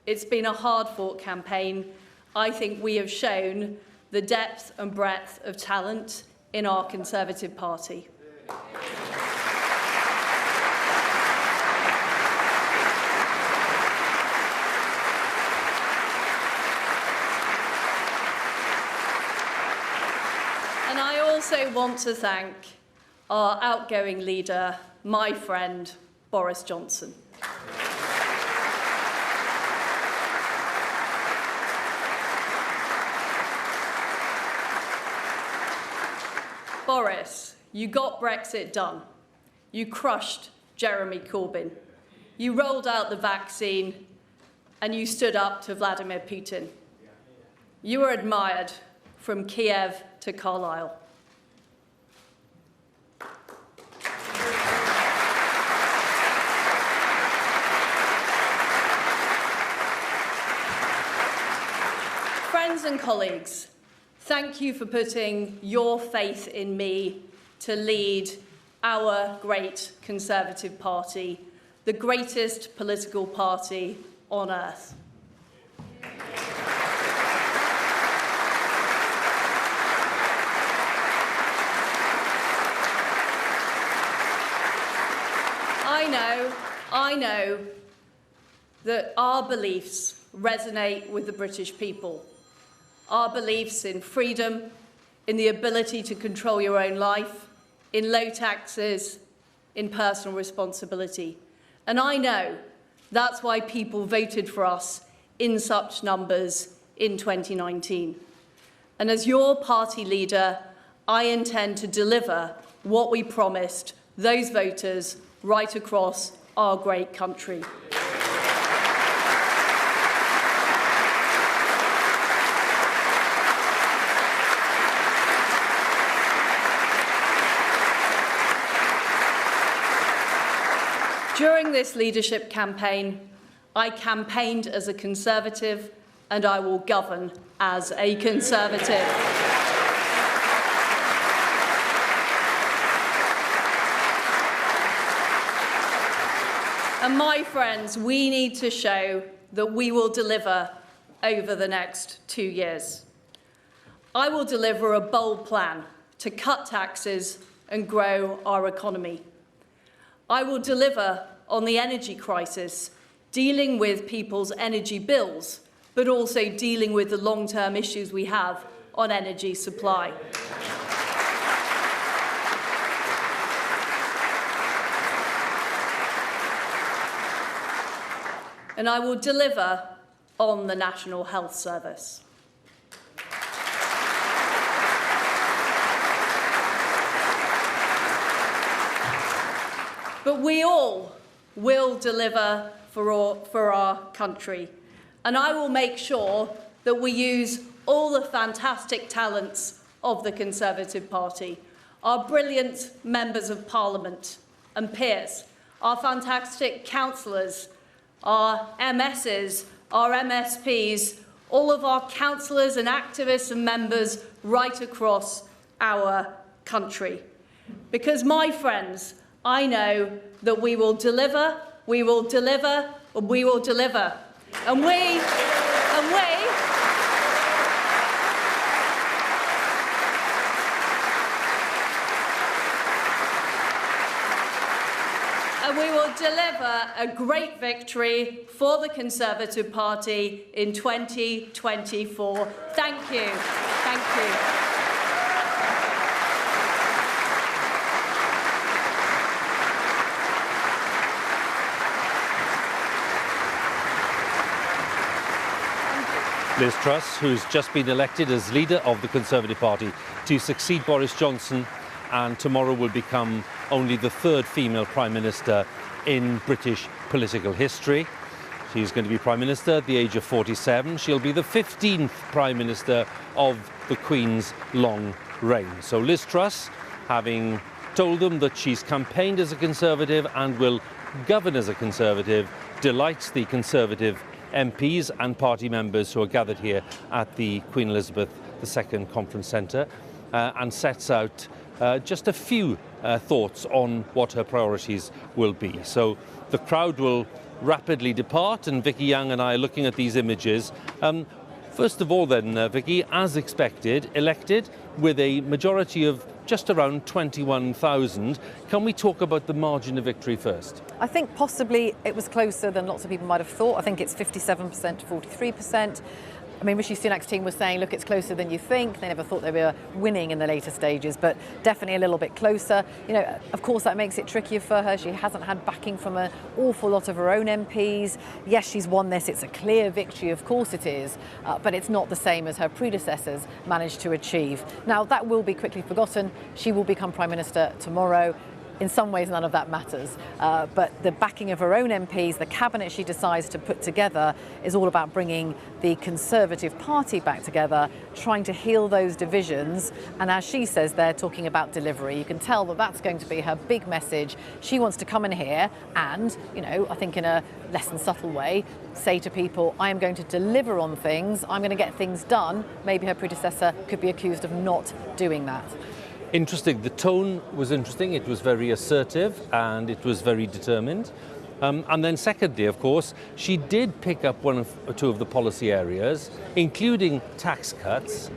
It's been a hard-fought campaign. I think we have shown the depth and breadth of talent in our Conservative Party. And I also want to thank our outgoing leader, my friend, Boris Johnson. Boris, you got Brexit done. You crushed Jeremy Corbyn. You rolled out the vaccine and you stood up to Vladimir Putin. You were admired from Kiev to Carlisle. Friends and colleagues, thank you for putting your faith in me to lead our great Conservative Party, the greatest political party on earth. I know that our beliefs resonate with the British people. Our beliefs in freedom, in the ability to control your own life, in low taxes, in personal responsibility. And I know that's why people voted for us in such numbers in 2019. And as your party leader, I intend to deliver what we promised those voters right across our great country. During this leadership campaign, I campaigned as a Conservative and I will govern as a Conservative. And my friends, we need to show that we will deliver over the next 2 years. I will deliver a bold plan to cut taxes and grow our economy. I will deliver on the energy crisis, dealing with people's energy bills, but also dealing with the long-term issues we have on energy supply. And I will deliver on the National Health Service. But we all will deliver for our country. And I will make sure that we use all the fantastic talents of the Conservative Party, our brilliant members of Parliament and peers, our fantastic councillors, our MSs, our MSPs, all of our councillors and activists and members right across our country. Because, my friends, I know that we will deliver, we will deliver, and we will deliver. And we will deliver a great victory for the Conservative Party in 2024. Thank you. Thank you. Liz Truss, who's just been elected as leader of the Conservative Party to succeed Boris Johnson, and tomorrow will become only the third female Prime Minister in British political history. She's going to be Prime Minister at the age of 47. She'll be the 15th Prime Minister of the Queen's long reign. So Liz Truss, having told them that she's campaigned as a Conservative and will govern as a Conservative, delights the Conservative MPs and party members who are gathered here at the Queen Elizabeth II Conference Centre, and sets out just a few thoughts on what her priorities will be. So the crowd will rapidly depart, and Vicky Young and I are looking at these images. First of all then, Vicky, as expected, elected with a majority of just around 21,000. Can we talk about the margin of victory first? I think possibly it was closer than lots of people might have thought. I think it's 57% to 43%. I mean, Rishi Sunak's team was saying, look, it's closer than you think. They never thought they were winning in the later stages, but definitely a little bit closer. You know, of course, that makes it trickier for her. She hasn't had backing from an awful lot of her own MPs. Yes, she's won this. It's a clear victory. Of course it is. But it's not the same as her predecessors managed to achieve. Now, that will be quickly forgotten. She will become Prime Minister tomorrow. In some ways, none of that matters. But the backing of her own MPs, the cabinet she decides to put together, is all about bringing the Conservative Party back together, trying to heal those divisions. And as she says, they're talking about delivery. You can tell that that's going to be her big message. She wants to come in here and, you know, I think in a less than subtle way, say to people, I am going to deliver on things. I'm going to get things done. Maybe her predecessor could be accused of not doing that. Interesting. The tone was interesting. It was very assertive and it was very determined. And then secondly, of course, she did pick up one or two of the policy areas, including tax cuts.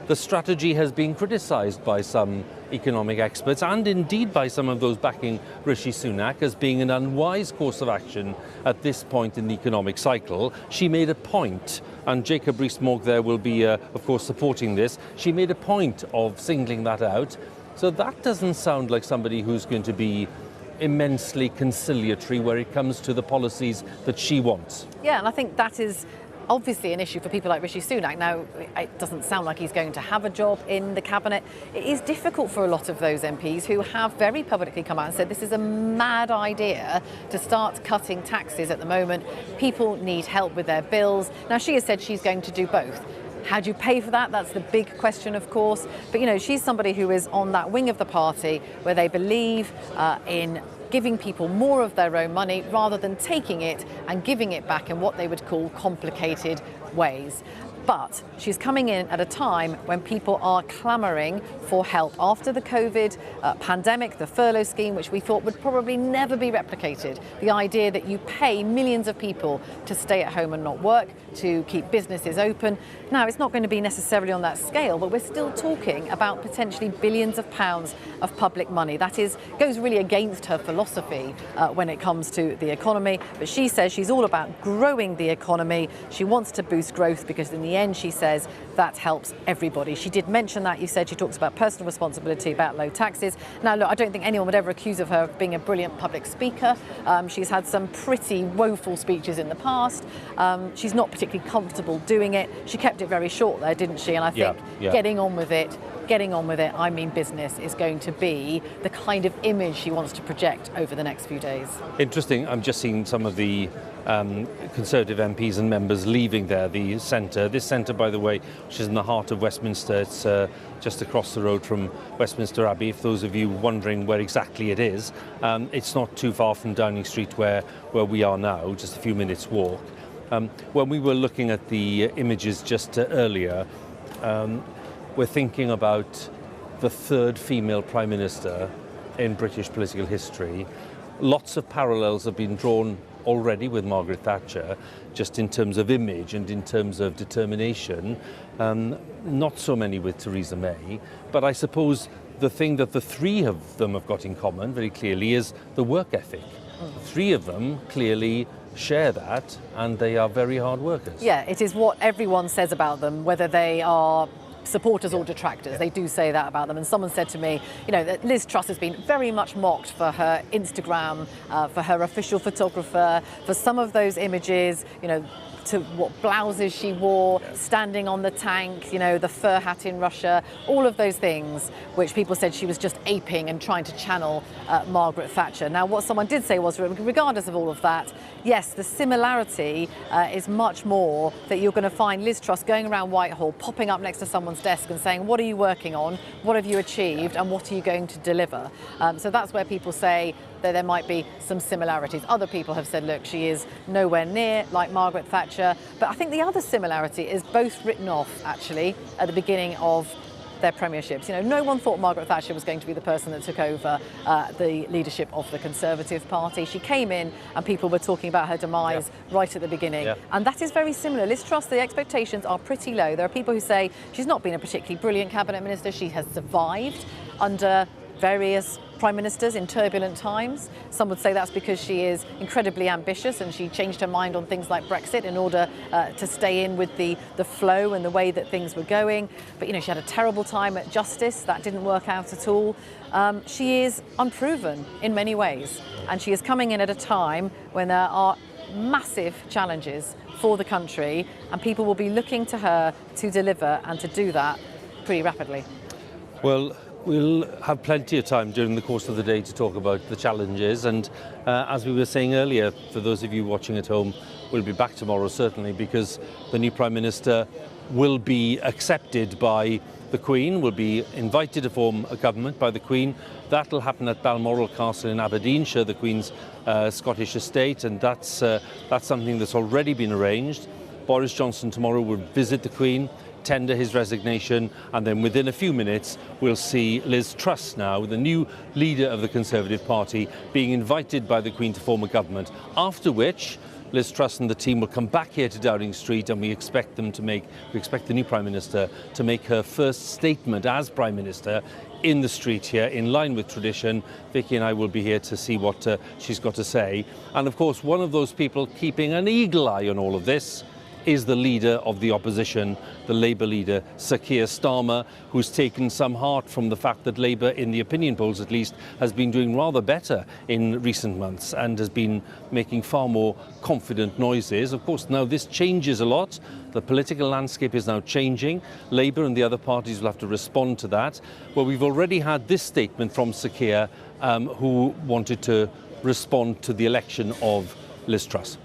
The strategy has been criticised by some economic experts and indeed by some of those backing Rishi Sunak as being an unwise course of action at this point in the economic cycle. She made a point, and Jacob Rees-Mogg there will be, of course, supporting this. She made a point of singling that out. So that doesn't sound like somebody who's going to be immensely conciliatory where it comes to the policies that she wants. Yeah, and I think that is obviously an issue for people like Rishi Sunak. Now, it doesn't sound like he's going to have a job in the cabinet. It is difficult for a lot of those MPs who have very publicly come out and said this is a mad idea to start cutting taxes at the moment. People need help with their bills. Now, she has said she's going to do both. How do you pay for that? That's the big question, of course. But, you know, she's somebody who is on that wing of the party where they believe in giving people more of their own money rather than taking it and giving it back in what they would call complicated ways. But she's coming in at a time when people are clamouring for help after the COVID pandemic, the furlough scheme, which we thought would probably never be replicated. The idea that you pay millions of people to stay at home and not work, to keep businesses open. Now, it's not going to be necessarily on that scale, but we're still talking about potentially billions of pounds of public money. That goes really against her philosophy when it comes to the economy. But she says she's all about growing the economy. She wants to boost growth because in the end, she says, that helps everybody. She did mention that. You said she talks about personal responsibility, about low taxes. Now, look, I don't think anyone would ever accuse of her of being a brilliant public speaker. She's had some pretty woeful speeches in the past. She's not particularly comfortable doing it. She kept it very short there, didn't she? And I think getting on with it, I mean business, is going to be the kind of image she wants to project over the next few days. Interesting. I'm just seeing some of the Conservative MPs and members leaving there, the centre. This centre, by the way, which is in the heart of Westminster, it's just across the road from Westminster Abbey, if those of you wondering where exactly it is. It's not too far from Downing Street where we are now, just a few minutes walk. When we were looking at the images just earlier, we're thinking about the third female Prime Minister in British political history. Lots of parallels have been drawn already with Margaret Thatcher, just in terms of image and in terms of determination. Not so many with Theresa May, but I suppose the thing that the three of them have got in common very clearly is the work ethic. The three of them clearly share that, and they are very hard workers. Yeah, it is what everyone says about them, whether they are supporters or detractors. They do say that about them. And someone said to me, you know, that Liz Truss has been very much mocked for her Instagram, for her official photographer, for some of those images, you know, to what blouses she wore, standing on the tank, you know, the fur hat in Russia, all of those things which people said she was just aping and trying to channel Margaret Thatcher. Now, what someone did say was, regardless of all of that, yes, the similarity is much more that you're going to find Liz Truss going around Whitehall, popping up next to someone's desk and saying, what are you working on? What have you achieved? And what are you going to deliver? So that's where people say that there might be some similarities. Other people have said, look, she is nowhere near like Margaret Thatcher. But I think the other similarity is both written off, actually, at the beginning of their premierships. You know, no one thought Margaret Thatcher was going to be the person that took over the leadership of the Conservative Party. She came in and people were talking about her demise right at the beginning. And that is very similar. Liz Truss, the expectations are pretty low. There are people who say she's not been a particularly brilliant cabinet minister. She has survived under various prime ministers in turbulent times. Some would say that's because she is incredibly ambitious and she changed her mind on things like Brexit in order to stay in with the flow and the way that things were going. But, you know, she had a terrible time at Justice. That didn't work out at all. She is unproven in many ways. And she is coming in at a time when there are massive challenges for the country and people will be looking to her to deliver and to do that pretty rapidly. Well, we'll have plenty of time during the course of the day to talk about the challenges, and as we were saying earlier, for those of you watching at home, we'll be back tomorrow certainly, because the new Prime Minister will be accepted by the Queen, will be invited to form a government by the Queen. That'll happen at Balmoral Castle in Aberdeenshire, the Queen's Scottish estate, and that's something that's already been arranged. Boris Johnson tomorrow will visit the Queen, tender his resignation, and then within a few minutes we'll see Liz Truss, now the new leader of the Conservative Party, being invited by the Queen to form a government, after which Liz Truss and the team will come back here to Downing Street, and we expect the new Prime Minister to make her first statement as Prime Minister in the street here, in line with tradition. Vicky and I will be here to see what she's got to say. And of course, one of those people keeping an eagle eye on all of this is the leader of the opposition, the Labour leader, Sir Keir Starmer, who's taken some heart from the fact that Labour, in the opinion polls at least, has been doing rather better in recent months and has been making far more confident noises. Of course, now this changes a lot. The political landscape is now changing. Labour and the other parties will have to respond to that. Well, we've already had this statement from Sir Keir, who wanted to respond to the election of Liz Truss.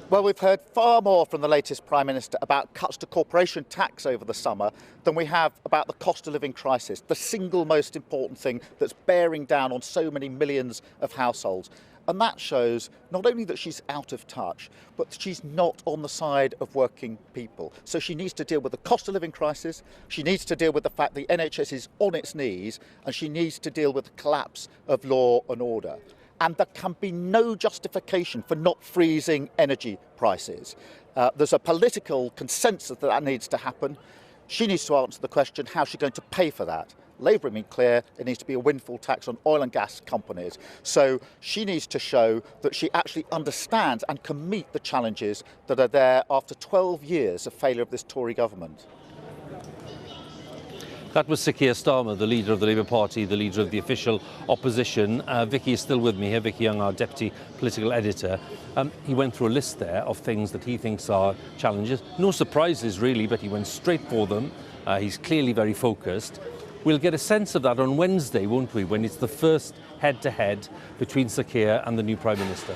Well, we've heard far more from the latest Prime Minister about cuts to corporation tax over the summer than we have about the cost of living crisis, the single most important thing that's bearing down on so many millions of households. And that shows not only that she's out of touch, but she's not on the side of working people. So she needs to deal with the cost of living crisis, she needs to deal with the fact the NHS is on its knees, and she needs to deal with the collapse of law and order. And there can be no justification for not freezing energy prices. There's a political consensus that that needs to happen. She needs to answer the question, how's she going to pay for that? Labour have been clear, it needs to be a windfall tax on oil and gas companies. So she needs to show that she actually understands and can meet the challenges that are there after 12 years of failure of this Tory government. That was Sir Keir Starmer, the leader of the Labour Party, the leader of the official opposition. Vicky is still with me here, Vicky Young, our deputy political editor. He went through a list there of things that he thinks are challenges. No surprises really, but he went straight for them. He's clearly very focused. We'll get a sense of that on Wednesday, won't we, when it's the first head-to-head between Sir Keir and the new Prime Minister.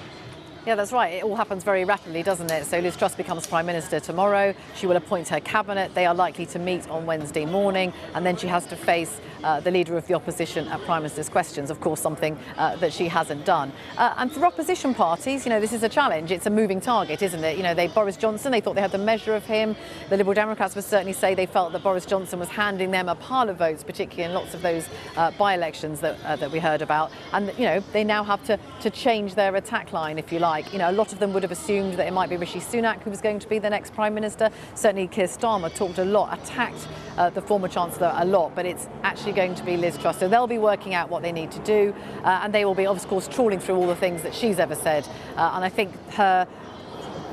Yeah, that's right. It all happens very rapidly, doesn't it? So Liz Truss becomes Prime Minister tomorrow. She will appoint her cabinet. They are likely to meet on Wednesday morning. And then she has to face the leader of the opposition at Prime Minister's questions, of course, something that she hasn't done. And for opposition parties, you know, this is a challenge. It's a moving target, isn't it? You know, Boris Johnson, they thought they had the measure of him. The Liberal Democrats would certainly say they felt that Boris Johnson was handing them a pile of votes, particularly in lots of those by-elections that we heard about. And, you know, they now have to change their attack line, if you like. You know, a lot of them would have assumed that it might be Rishi Sunak who was going to be the next Prime Minister. Certainly Keir Starmer talked a lot, attacked the former Chancellor a lot, but it's actually going to be Liz Truss. So they'll be working out what they need to do, and they will be, of course, trawling through all the things that she's ever said. And I think her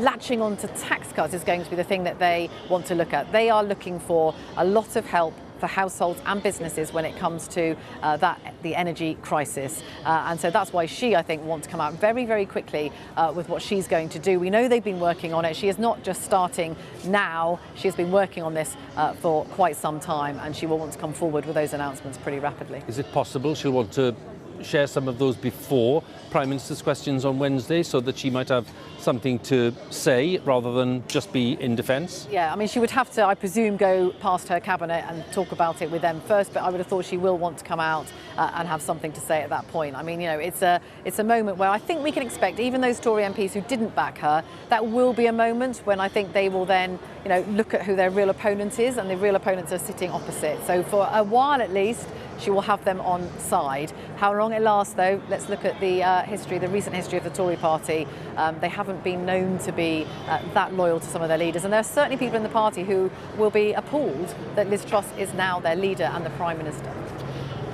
latching onto tax cuts is going to be the thing that they want to look at. They are looking for a lot of help for for households and businesses when it comes to the energy crisis. And so that's why she, I think, wants to come out very, very quickly with what she's going to do. We know they've been working on it. She is not just starting now. She has been working on this for quite some time, and she will want to come forward with those announcements pretty rapidly. Is it possible she'll want to share some of those before Prime Minister's questions on Wednesday so that she might have something to say rather than just be in defence? Yeah, I mean, she would have to, I presume, go past her cabinet and talk about it with them first, but I would have thought she will want to come out and have something to say at that point. I mean, you know, it's a moment where I think we can expect, even those Tory MPs who didn't back her, that will be a moment when I think they will then, you know, look at who their real opponent is, and the real opponents are sitting opposite. So for a while at least, she will have them on side. How long it lasts, though, let's look at the the recent history of the Tory party. They haven't been known to be that loyal to some of their leaders, and there are certainly people in the party who will be appalled that Liz Truss is now their leader and the Prime Minister.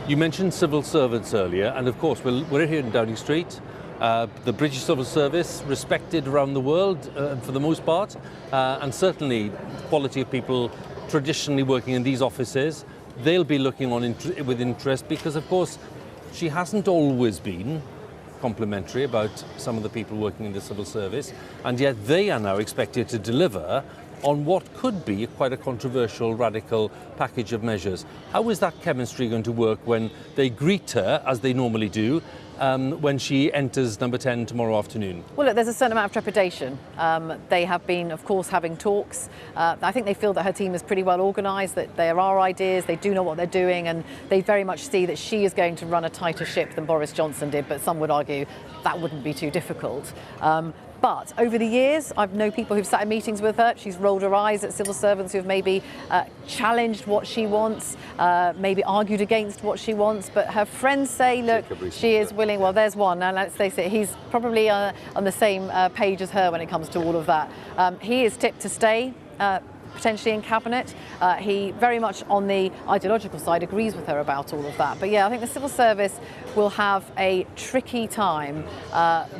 You mentioned civil servants earlier, and of course we're here in Downing Street. The British Civil Service, respected around the world for the most part, and certainly quality of people traditionally working in these offices. They'll be looking on with interest because, of course, she hasn't always been complimentary about some of the people working in the civil service, and yet they are now expected to deliver on what could be quite a controversial, radical package of measures. How is that chemistry going to work when they greet her, as they normally do, when she enters number 10 tomorrow afternoon? Well, look, there's a certain amount of trepidation. They have been, of course, having talks. I think they feel that her team is pretty well organised, that there are ideas, they do know what they're doing, and they very much see that she is going to run a tighter ship than Boris Johnson did, but some would argue that wouldn't be too difficult. But over the years, I've known people who've sat in meetings with her. She's rolled her eyes at civil servants who've maybe challenged what she wants, maybe argued against what she wants. But her friends say, look, she is willing. Well, there's one. Now, let's face it, he's probably on the same page as her when it comes to all of that. He is tipped to stay. Potentially in cabinet. He very much on the ideological side agrees with her about all of that. But yeah, I think the civil service will have a tricky time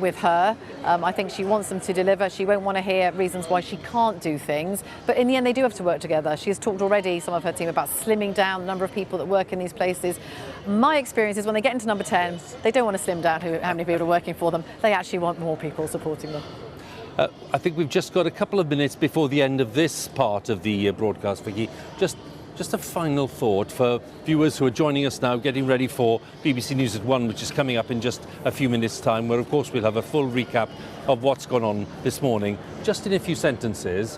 with her. I think she wants them to deliver. She won't want to hear reasons why she can't do things. But in the end, they do have to work together. She has talked already, some of her team, about slimming down the number of people that work in these places. My experience is when they get into number 10, they don't want to slim down how many people are working for them. They actually want more people supporting them. I think we've just got a couple of minutes before the end of this part of the broadcast, Vicky. Just a final thought for viewers who are joining us now, getting ready for BBC News at 1, which is coming up in just a few minutes' time, where, of course, we'll have a full recap of what's gone on this morning. Just in a few sentences,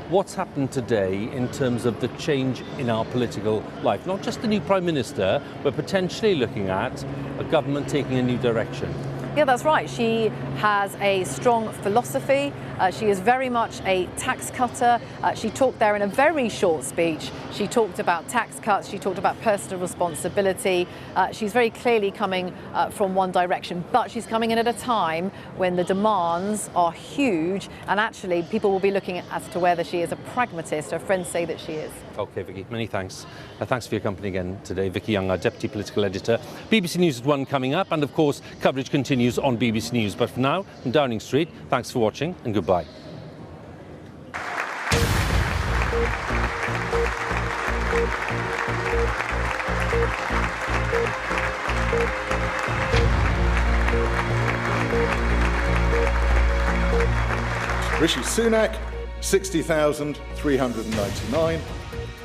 what's happened today in terms of the change in our political life? Not just the new Prime Minister, but potentially looking at a government taking a new direction. Yeah, that's right. She has a strong philosophy. She is very much a tax cutter. She talked there in a very short speech. She talked about tax cuts. She talked about personal responsibility. She's very clearly coming from one direction, but she's coming in at a time when the demands are huge, and actually people will be looking as to whether she is a pragmatist. Her friends say that she is. OK, Vicky, many thanks. Thanks for your company again today. Vicky Young, our Deputy Political Editor. BBC News at 1 coming up, and of course, coverage continues on BBC News. But for now, from Downing Street, thanks for watching and goodbye. Rishi Sunak, 60,399.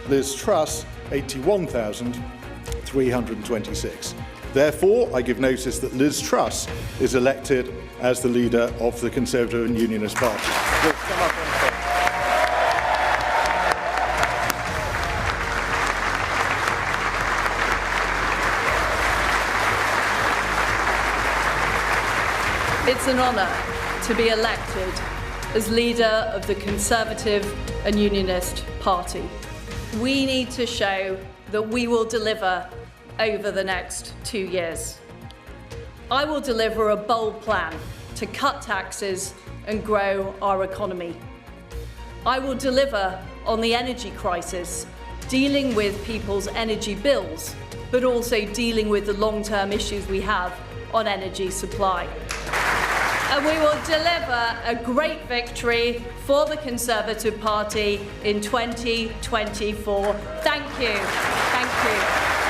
Liz Truss, 81,326. Therefore, I give notice that Liz Truss is elected as the leader of the Conservative and Unionist Party. It's an honour to be elected as leader of the Conservative and Unionist Party. We need to show that we will deliver over the next 2 years. I will deliver a bold plan to cut taxes and grow our economy. I will deliver on the energy crisis, dealing with people's energy bills, but also dealing with the long-term issues we have on energy supply. and we will deliver a great victory for the Conservative Party in 2024. Thank you. Thank you.